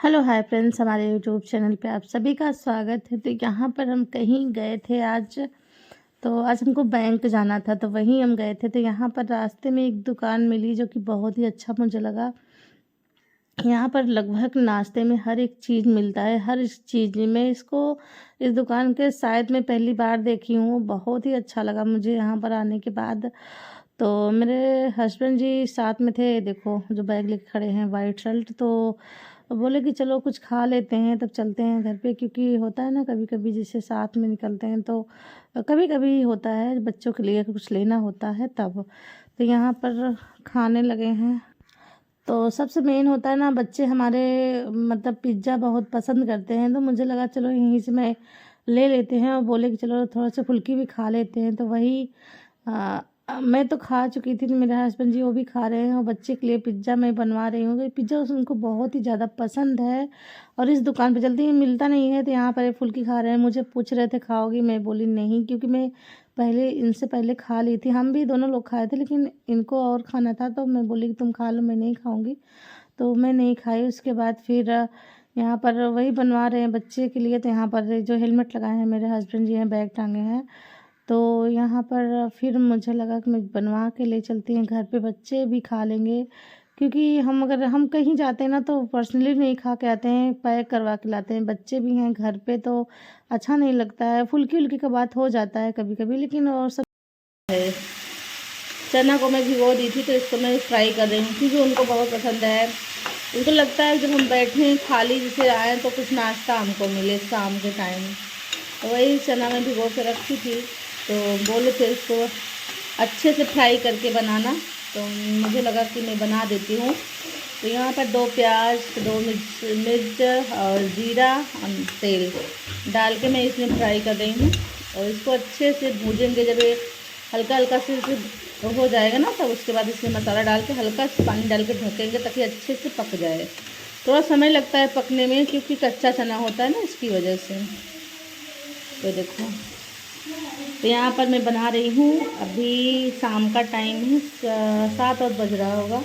Hello hi friends, हमारे YouTube channel पे आप सभी का स्वागत है। तो यहाँ पर हम कहीं गए थे आज। तो आज हमको बैंक जाना था, तो वहीं हम गए थे। तो यहाँ पर रास्ते में एक दुकान मिली जो कि बहुत ही अच्छा मुझे लगा। यहाँ पर लगभग नाश्ते में हर एक चीज़ मिलता है, हर इस चीज़ में इस दुकान के शायद मैं पहली बार देखी हूँ। बहुत ही अच्छा लगा मुझे यहाँ पर आने के बाद। तो मेरे हस्बैंड जी साथ में थे, देखो जो बैग लेके खड़े हैं वाइट शर्ट। तो बोले कि चलो कुछ खा लेते हैं तब चलते हैं घर पे, क्योंकि होता है ना कभी कभी जैसे साथ में निकलते हैं तो कभी कभी होता है बच्चों के लिए कुछ लेना होता है तब। तो यहाँ पर खाने लगे हैं। तो सबसे मेन होता है ना, बच्चे हमारे मतलब पिज़्ज़ा बहुत पसंद करते हैं। तो मुझे लगा चलो यहीं से मैं ले लेते हैं, और बोले कि चलो थोड़ा सा फुल्की भी खा लेते हैं। तो वही मैं तो खा चुकी थी, तो मेरे हस्बैंड जी वो भी खा रहे हैं, और बच्चे के लिए पिज़्ज़ा मैं बनवा रही हूँ। पिज़्ज़ा उनको बहुत ही ज़्यादा पसंद है, और इस दुकान पे जल्दी मिलता नहीं है। तो यहाँ पर ये फुल्की खा रहे हैं, मुझे पूछ रहे थे खाओगी, मैं बोली नहीं, क्योंकि मैं इनसे पहले खा ली थी। हम भी दोनों लोग खाए थे, लेकिन इनको और खाना था, तो मैं बोली कि तुम खा लो, मैं नहीं खाऊंगी। तो मैं नहीं खाई। उसके बाद फिर यहाँ पर वही बनवा रहे हैं बच्चे के लिए। तो यहाँ पर जो हेलमेट लगाए हैं मेरे हस्बैंड जी हैं, बैग टांगे हैं। तो यहाँ पर फिर मुझे लगा कि मैं बनवा के ले चलती हैं घर पे, बच्चे भी खा लेंगे। क्योंकि अगर हम कहीं जाते हैं ना तो पर्सनली नहीं खा के आते हैं, पैक करवा के लाते हैं। बच्चे भी हैं घर पे तो अच्छा नहीं लगता है। फुल्की उल्की का बात हो जाता है कभी कभी, लेकिन और सब है। चना को मैं भिगो दी थी, तो इसको मैं फ्राई कर रही हूँ क्योंकि उनको बहुत पसंद है। उनको लगता है जब हम बैठे खाली जैसे आए तो कुछ नाश्ता हमको मिले शाम के टाइम। तो वही चना में भिगो के रखी थी, तो बोले थे इसको अच्छे से फ्राई करके बनाना। तो मुझे लगा कि मैं बना देती हूँ। तो यहाँ पर 2 प्याज, 2 मिर्च और जीरा और तेल डाल के मैं इसमें फ्राई कर रही हूँ। और इसको अच्छे से भूजेंगे, जब ये हल्का हल्का से हो जाएगा ना, तब उसके बाद इसमें मसाला डाल के हल्का से पानी डाल के ढकेंगे ताकि अच्छे से पक जाए। थोड़ा समय लगता है पकने में क्योंकि कच्चा चना होता है ना, इसकी वजह से। तो देखो, तो यहाँ पर मैं बना रही हूँ। अभी शाम का टाइम है, 7 और बज रहा होगा।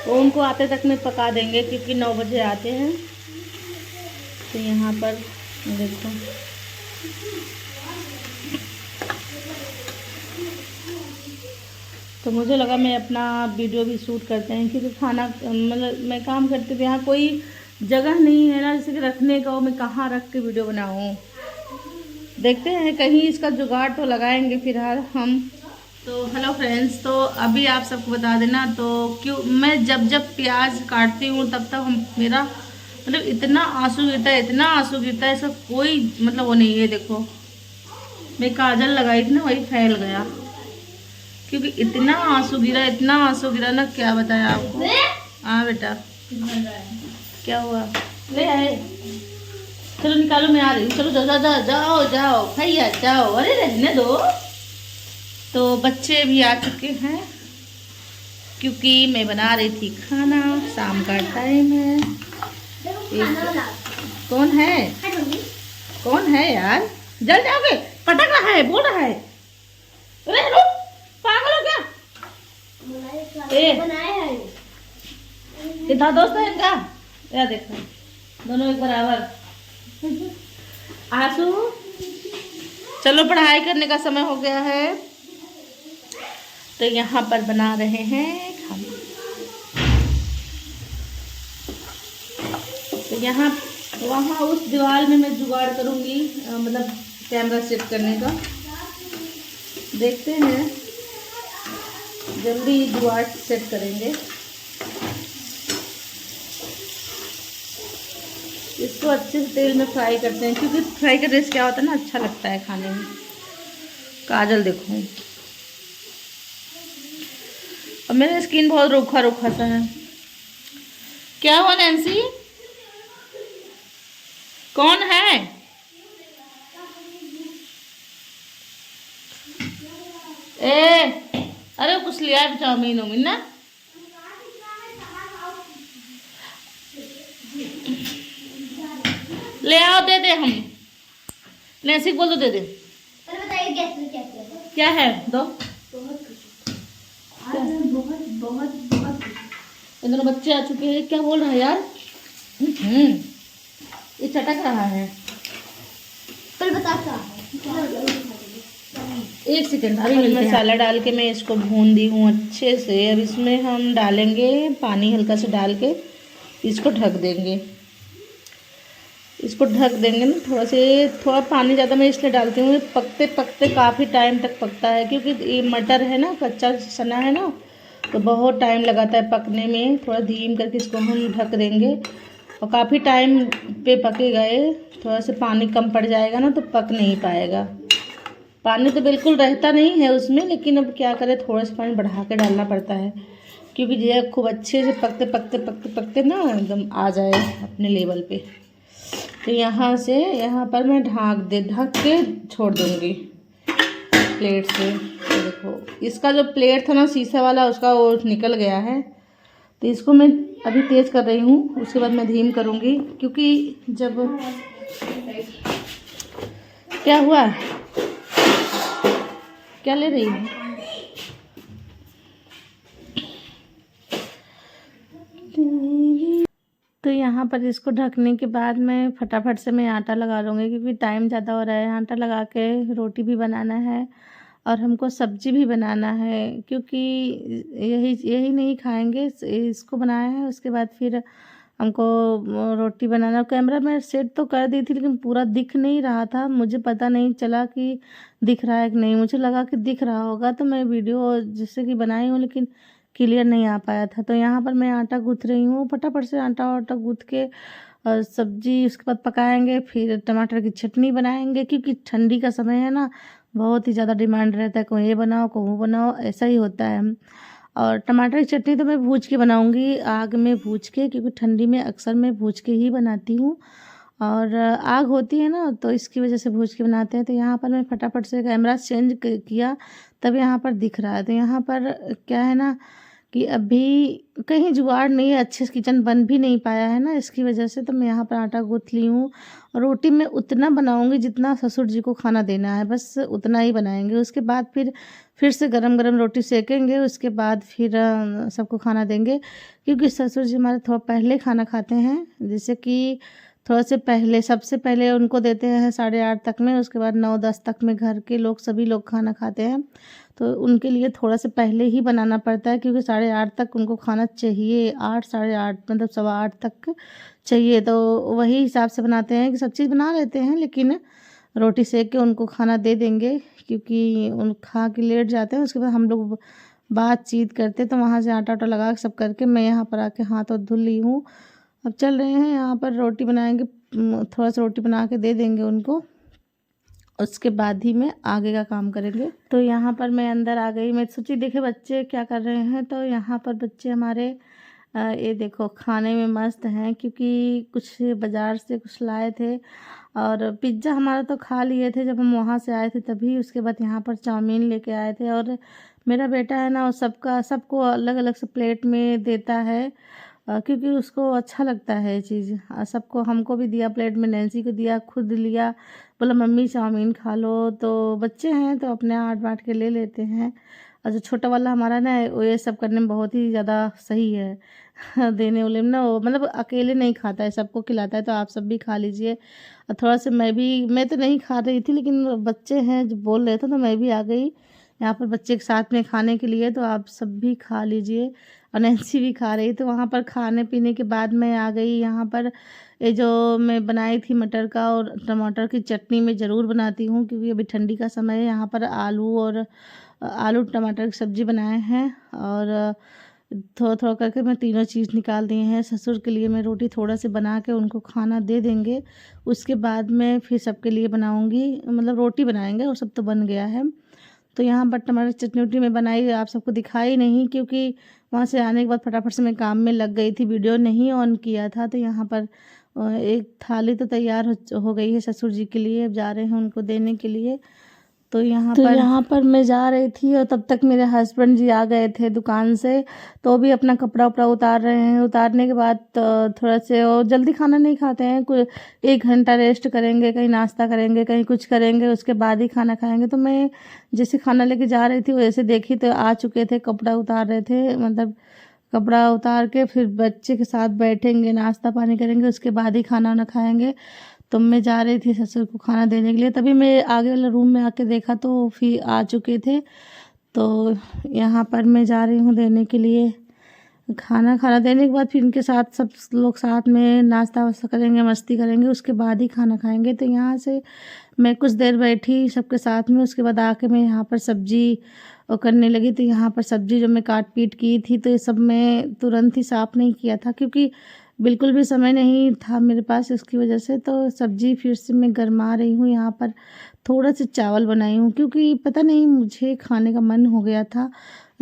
तो उनको आते तक में पका देंगे क्योंकि 9 बजे आते हैं। तो यहाँ पर देखो, तो मुझे लगा मैं अपना वीडियो भी शूट करते हैं, क्योंकि खाना मतलब मैं काम करती थी, यहाँ कोई जगह नहीं है ना जैसे कि रखने का, मैं कहाँ रख के वीडियो बनाऊँ। देखते हैं कहीं इसका जुगाड़ तो लगाएंगे फिलहाल हम। तो हेलो फ्रेंड्स, तो अभी आप सबको बता देना, तो क्यों मैं जब प्याज काटती हूँ तब तक मेरा मतलब इतना आंसू गिरता है, इतना आंसू गिरता है, इसका कोई मतलब वो नहीं है। देखो, मैं काजल लगाई थी ना, वही फैल गया, क्योंकि इतना आंसू गिरा, इतना आंसू गिरा ना, क्या बताया आपको। हाँ बेटा, क्या हुआ? ले आए, चलो निकालो, मैं आ रही हूँ। चलो जाओ जाओ जाओ जाओ भैया जाओ, अरे रहने दो। तो बच्चे भी आ चुके हैं क्योंकि मैं बना रही थी खाना, शाम का टाइम है। कौन है, कौन है यार? जल जाओगे, पटक रहा है, बोल रहा है। अरे रुक, पागल हो क्या? कितना दोस्त है इनका, या देखो दोनों एक बराबर। आंसू, चलो पढ़ाई करने का समय हो गया है। तो यहाँ पर बना रहे हैं खाना। तो यहाँ वहाँ उस दीवार में मैं जुगाड़ करूँगी, मतलब कैमरा सेट करने का। देखते हैं, जल्दी जुगाड़ सेट करेंगे। इसको अच्छे से तेल में फ्राई करते हैं, क्योंकि फ्राई करने से क्या होता है ना, अच्छा लगता है खाने में। काजल देखो, और मेरा स्किन बहुत रूखा रूखा सा है। क्या हुआ नैन्सी, कौन है? अरे कुछ लिया है चाउमीन उमीन ना। ले आओ, दे दे, हम नैन्सी बोल दो दे दे। क्या है, दो। बहुत बहुत बहुत ये दोनों बच्चे आ चुके हैं। क्या बोल रहा है यार? ये चटक रहा है। पर बता क्या एक सेकंड, अभी मसाला डाल के मैं इसको भून दी हूँ अच्छे से। अब इसमें हम डालेंगे पानी, हल्का से डाल के इसको ढक देंगे। इसको ढक देंगे ना, थोड़ा पानी ज़्यादा मैं इसलिए डालती हूँ, पकते पकते काफ़ी टाइम तक पकता है, क्योंकि ये मटर है ना, कच्चा चना है ना, तो बहुत टाइम लगाता है पकने में। थोड़ा धीम करके इसको हम ढक देंगे और काफ़ी टाइम पे पकेगा ये। थोड़ा सा पानी कम पड़ जाएगा ना तो पक नहीं पाएगा। पानी तो बिल्कुल रहता नहीं है उसमें, लेकिन अब क्या करें, थोड़ा सा पानी बढ़ा के डालना पड़ता है, क्योंकि ये खूब अच्छे से पकते पकते पकते पकते ना एकदम आ जाए अपने लेवल पे। तो यहाँ से यहाँ पर मैं ढक के छोड़ दूँगी प्लेट से। तो देखो इसका जो प्लेट था ना शीशा वाला, उसका वो निकल गया है। तो इसको मैं अभी तेज़ कर रही हूँ, उसके बाद मैं धीम करूँगी, क्योंकि जब क्या हुआ, क्या ले रही है? तो यहाँ पर इसको ढकने के बाद मैं फटाफट से मैं आटा लगा लूँगी, क्योंकि टाइम ज़्यादा हो रहा है। आटा लगा के रोटी भी बनाना है और हमको सब्जी भी बनाना है, क्योंकि यही नहीं खाएंगे। इसको बनाया है, उसके बाद फिर हमको रोटी बनाना। कैमरा मैं सेट तो कर दी थी, लेकिन पूरा दिख नहीं रहा था, मुझे पता नहीं चला कि दिख रहा है कि नहीं। मुझे लगा कि दिख रहा होगा, तो मैं वीडियो जिससे कि बनाई हूँ, लेकिन क्लियर नहीं आ पाया था। तो यहाँ पर मैं आटा गूँथ रही हूँ, फटाफट से आटा गूँथ के और सब्जी उसके बाद पकाएंगे, फिर टमाटर की चटनी बनाएंगे, क्योंकि ठंडी का समय है ना, बहुत ही ज़्यादा डिमांड रहता है, कोई ये बनाओ कोई वो बनाओ, ऐसा ही होता है। और टमाटर की चटनी तो मैं भूज के बनाऊंगी, आग में भूज के, क्योंकि ठंडी में अक्सर मैं भूज के ही बनाती हूँ। और आग होती है ना, तो इसकी वजह से भूज के बनाते हैं। तो यहाँ पर मैं फटाफट से कैमरा चेंज किया, तब यहाँ पर दिख रहा है। तो यहाँ पर क्या है ना कि अभी कहीं जुगाड़ नहीं है, अच्छे से किचन बन भी नहीं पाया है ना, इसकी वजह से। तो मैं यहाँ पर आटा गूँथ ली हूँ, और रोटी मैं उतना बनाऊँगी जितना ससुर जी को खाना देना है, बस उतना ही बनाएंगे। उसके बाद फिर से गरम गरम रोटी सेकेंगे, उसके बाद फिर सबको खाना देंगे, क्योंकि ससुर जी हमारे थोड़ा पहले खाना खाते हैं। जैसे कि थोड़ा से पहले, सबसे पहले उनको देते हैं 8:30 तक में, उसके बाद 9-10 तक में घर के लोग सभी लोग खाना खाते हैं। तो उनके लिए थोड़ा से पहले ही बनाना पड़ता है, क्योंकि 8:30 तक उनको खाना चाहिए। 8 8:30 मतलब 8:15 तक चाहिए। तो वही हिसाब से बनाते हैं कि सब चीज़ बना लेते हैं, लेकिन रोटी सेक के उनको खाना दे देंगे, क्योंकि उन खा के लेट जाते हैं। उसके बाद हम लोग बातचीत करते, तो वहाँ से आटा लगा के सब करके मैं यहाँ पर आके हाथ धुल ली हूँ। अब चल रहे हैं यहाँ पर रोटी बनाएंगे, थोड़ा सा रोटी बना के दे देंगे उनको, उसके बाद ही मैं आगे का काम करेंगे। तो यहाँ पर मैं अंदर आ गई, मैं सोची देखे बच्चे क्या कर रहे हैं। तो यहाँ पर बच्चे हमारे ये देखो खाने में मस्त हैं, क्योंकि कुछ बाज़ार से कुछ लाए थे, और पिज़्ज़ा हमारा तो खा लिए थे जब हम वहाँ से आए थे तभी। उसके बाद यहाँ पर चाउमीन लेके आए थे, और मेरा बेटा है ना, वो सबको अलग अलग से प्लेट में देता है, क्योंकि उसको अच्छा लगता है ये चीज़। सबको, हमको भी दिया प्लेट में, नैन्सी को दिया, खुद लिया, बोला मम्मी चाउमीन खा लो। तो बच्चे हैं तो अपने आँट बाँट के ले लेते हैं। और जो छोटा वाला हमारा ना, वो ये सब करने में बहुत ही ज़्यादा सही है देने वाले में ना, वो मतलब अकेले नहीं खाता है, सबको खिलाता है। तो आप सब भी खा लीजिए। और थोड़ा सा मैं तो नहीं खा रही थी, लेकिन बच्चे हैं जो बोल रहे थे, तो मैं भी आ गई यहाँ पर बच्चे के साथ में खाने के लिए। तो आप सब भी खा लीजिए, और नैन्सी भी खा रही। तो वहाँ पर खाने पीने के बाद मैं आ गई यहाँ पर। ये जो मैं बनाई थी मटर का और टमाटर की चटनी मैं ज़रूर बनाती हूँ, क्योंकि अभी ठंडी का समय है। यहाँ पर आलू टमाटर की सब्ज़ी बनाए हैं, और थोड़ा थोड़ा करके मैं तीनों चीज़ निकाल दी हैं। ससुर के लिए मैं रोटी थोड़ा से बना के उनको खाना दे देंगे, उसके बाद मैं फिर सबके लिए बनाऊँगी, मतलब रोटी बनाएंगे, और सब तो बन गया है। तो यहाँ पर टमाटर चटनी वटनी मैं बनाई, आप सबको दिखाई नहीं, क्योंकि वहाँ से आने के बाद फटाफट से मैं काम में लग गई थी, वीडियो नहीं ऑन किया था। तो यहाँ पर एक थाली तो तैयार हो गई है ससुर जी के लिए, अब जा रहे हैं उनको देने के लिए। तो यहाँ पर मैं जा रही थी, और तब तक मेरे हस्बैंड जी आ गए थे दुकान से। तो भी अपना कपड़ा उपड़ा उतार रहे हैं। उतारने के बाद थोड़ा से, और जल्दी खाना नहीं खाते हैं, कुछ 1 घंटा रेस्ट करेंगे, कहीं नाश्ता करेंगे, कहीं कुछ करेंगे, उसके बाद ही खाना खाएंगे। तो मैं जैसे खाना लेके जा रही थी, वैसे देखी तो आ चुके थे, कपड़ा उतार रहे थे, मतलब कपड़ा उतार के फिर बच्चे के साथ बैठेंगे, नाश्ता पानी करेंगे, उसके बाद ही खाना वाना खाएंगे। तो मैं जा रही थी ससुर को खाना देने के लिए, तभी मैं आगे वाले रूम में आके देखा तो फिर आ चुके थे। तो यहाँ पर मैं जा रही हूँ देने के लिए खाना देने के बाद फिर इनके साथ सब लोग साथ में नाश्ता वास्ता करेंगे, मस्ती करेंगे, उसके बाद ही खाना खाएंगे। तो यहाँ से मैं कुछ देर बैठी सबके साथ में, उसके बाद आके मैं यहाँ पर सब्जी करने लगी। तो यहाँ पर सब्जी जो मैं काट पीट की थी तो ये सब मैं तुरंत ही साफ़ नहीं किया था, क्योंकि बिल्कुल भी समय नहीं था मेरे पास, इसकी वजह से। तो सब्जी फिर से मैं गरमा रही हूँ। यहाँ पर थोड़ा सा चावल बनाई हूँ, क्योंकि पता नहीं मुझे खाने का मन हो गया था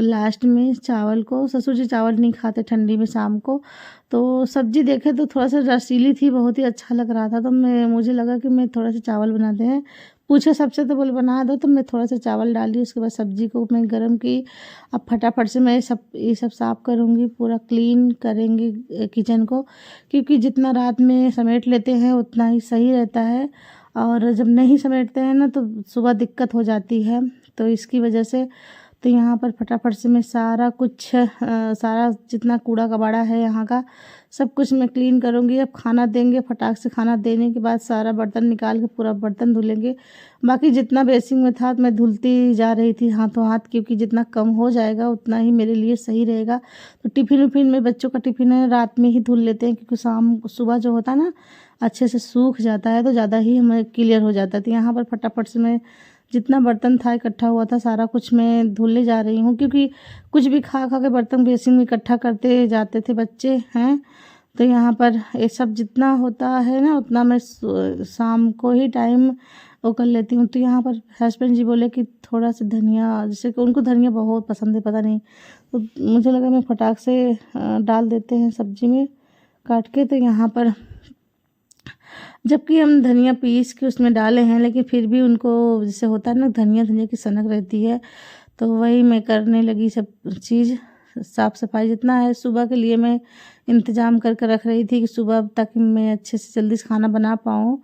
लास्ट में चावल को। ससुर जी चावल नहीं खाते ठंडी में शाम को, तो सब्जी देखे तो थोड़ा सा रसीली थी, बहुत ही अच्छा लग रहा था। तो मुझे लगा कि मैं थोड़ा सा चावल बनाते हैं, पूछे सबसे तो बोले बना दो। तो मैं थोड़ा सा चावल डाली, उसके बाद सब्जी को मैं गरम की। अब फटाफट से मैं ये सब साफ़ करूँगी, पूरा क्लीन करेंगे किचन को, क्योंकि जितना रात में समेट लेते हैं उतना ही सही रहता है, और जब नहीं समेटते हैं ना तो सुबह दिक्कत हो जाती है। तो इसकी वजह से तो यहाँ पर फटाफट से मैं सारा कुछ सारा जितना कूड़ा कबाड़ा है यहाँ का सब कुछ मैं क्लीन करूँगी। अब खाना देंगे, फटाक से खाना देने के बाद सारा बर्तन निकाल के पूरा बर्तन धुलेंगे। बाकी जितना बेसिंग में था मैं धुलती जा रही थी हाथों हाथ, क्योंकि जितना कम हो जाएगा उतना ही मेरे लिए सही रहेगा। तो टिफ़िन विफ़िन में बच्चों का टिफ़िन है रात में ही धुल लेते हैं, क्योंकि सुबह जो होता है ना अच्छे से सूख जाता है तो ज़्यादा ही हमें क्लियर हो जाता है। तो यहाँ पर फटाफट से मैं जितना बर्तन था इकट्ठा हुआ था सारा कुछ मैं धुलने जा रही हूँ, क्योंकि कुछ भी खा के बर्तन बेसिन में इकट्ठा करते जाते थे बच्चे हैं। तो यहाँ पर ये सब जितना होता है ना उतना मैं शाम को ही टाइम वो कर लेती हूँ। तो यहाँ पर हस्बैंड जी बोले कि थोड़ा सा धनिया, जैसे कि उनको धनिया बहुत पसंद है, पता नहीं, तो मुझे लगा मैं फटाक से डाल देते हैं सब्जी में काट के। तो यहाँ पर जबकि हम धनिया पीस के उसमें डाले हैं, लेकिन फिर भी उनको जैसे होता है ना धनिया की सनक रहती है। तो वही मैं करने लगी सब चीज़ साफ़ सफाई जितना है। सुबह के लिए मैं इंतज़ाम करके रख रही थी कि सुबह तक मैं अच्छे से जल्दी से खाना बना पाऊँ,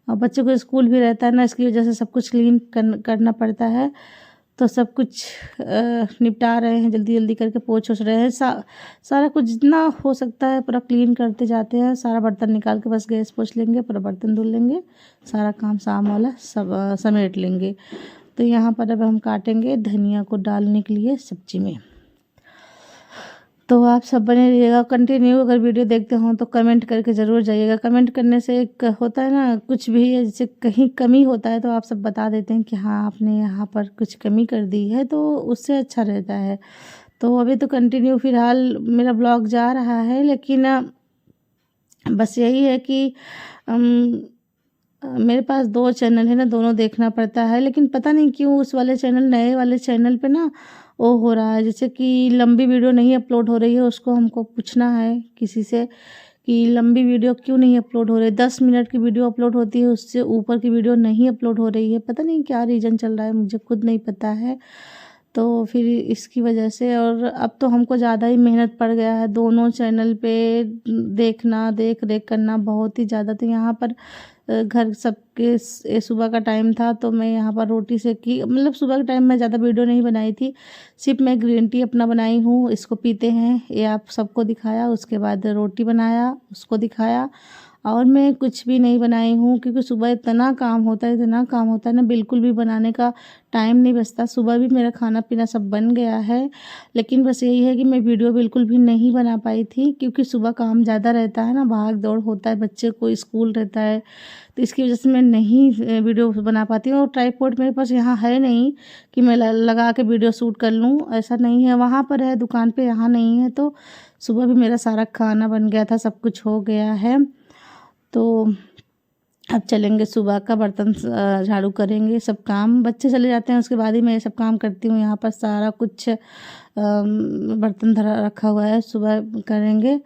और बच्चों को स्कूल भी रहता है ना, इसकी वजह से सब कुछ क्लीन करना पड़ता है। तो सब कुछ निपटा रहे हैं, जल्दी जल्दी करके पोंछ रहे हैं। सारा कुछ जितना हो सकता है पूरा क्लीन करते जाते हैं। सारा बर्तन निकाल के बस गैस पोंछ लेंगे, पूरा बर्तन धुल लेंगे, सारा काम शाम वाला सब समेट लेंगे। तो यहाँ पर अब हम काटेंगे धनिया को डालने के लिए सब्जी में। तो आप सब बने रहिएगा कंटिन्यू। अगर वीडियो देखते हो तो कमेंट करके ज़रूर जाइएगा। कमेंट करने से एक होता है ना, कुछ भी है जैसे कहीं कमी होता है तो आप सब बता देते हैं कि हाँ आपने यहाँ पर कुछ कमी कर दी है, तो उससे अच्छा रहता है। तो अभी तो कंटिन्यू फ़िलहाल मेरा ब्लॉग जा रहा है, लेकिन बस यही है कि मेरे पास 2 चैनल है ना, दोनों देखना पड़ता है। लेकिन पता नहीं क्यों उस वाले चैनल, नए वाले चैनल पे ना वो हो रहा है, जैसे कि लंबी वीडियो नहीं अपलोड हो रही है। उसको हमको पूछना है किसी से कि लंबी वीडियो क्यों नहीं अपलोड हो रही है। 10 मिनट की वीडियो अपलोड होती है, उससे ऊपर की वीडियो नहीं अपलोड हो रही है। पता नहीं क्या रीज़न चल रहा है, मुझे खुद नहीं पता है। तो फिर इसकी वजह से, और अब तो हमको ज़्यादा ही मेहनत पड़ गया है दोनों चैनल पे देखना, देख रेख करना बहुत ही ज़्यादा। तो यहाँ पर घर सबके सुबह का टाइम था तो मैं यहाँ पर रोटी सेकी, मतलब सुबह के टाइम मैं ज़्यादा वीडियो नहीं बनाई थी, सिर्फ मैं ग्रीन टी अपना बनाई हूँ, इसको पीते हैं, ये आप सबको दिखाया। उसके बाद रोटी बनाया, उसको दिखाया, और मैं कुछ भी नहीं बनाई हूँ, क्योंकि सुबह इतना काम होता है ना, बिल्कुल भी बनाने का टाइम नहीं बचता। सुबह भी मेरा खाना पीना सब बन गया है, लेकिन बस यही है कि मैं वीडियो बिल्कुल भी नहीं बना पाई थी, क्योंकि सुबह काम ज़्यादा रहता है ना, भाग दौड़ होता है, बच्चे को स्कूल रहता है, तो इसकी वजह से मैं नहीं वीडियो बना पाती हूँ। और ट्राइपॉड मेरे पास यहाँ है नहीं कि मैं लगा के वीडियो शूट कर लूँ, ऐसा नहीं है। वहाँ पर है दुकान पे, यहाँ नहीं है। तो सुबह भी मेरा सारा खाना बन गया था, सब कुछ हो गया है। तो अब चलेंगे सुबह का बर्तन झाड़ू करेंगे, सब काम बच्चे चले जाते हैं उसके बाद ही मैं ये सब काम करती हूँ। यहाँ पर सारा कुछ बर्तन धरा रखा हुआ है, सुबह करेंगे।